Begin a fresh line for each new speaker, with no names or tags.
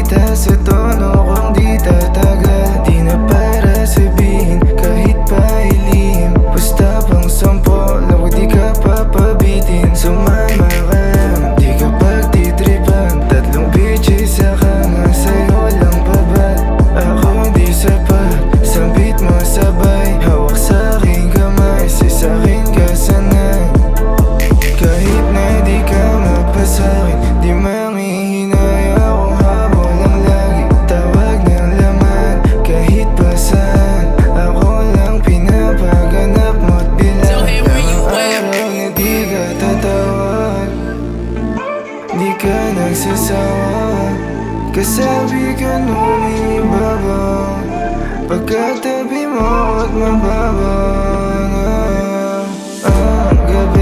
kita sa tono kung di tatagal. Di na para sabihin kahit pahilihim. Basta pang sampo, lawag di ka papabitin. Sumama ka lang, di ka pagtitripan. Tatlong bitches sa kama, sa'yo lang babad. Ako di sapat, sambit mo sabay. Hawak sa'king kamay, sa'kin ka sanay. Kahit na di ka mapasakin, di manghihinay akong habol lang lagi. Tawag ng laman, kahit pa saan. Ako lang pinapaganap mo't bilang. Ang araw na di ka tatawag, di ka nagsasawa. Kasabi ka nung ibabaw, pagkatabi mo at mababaw na ang gabi.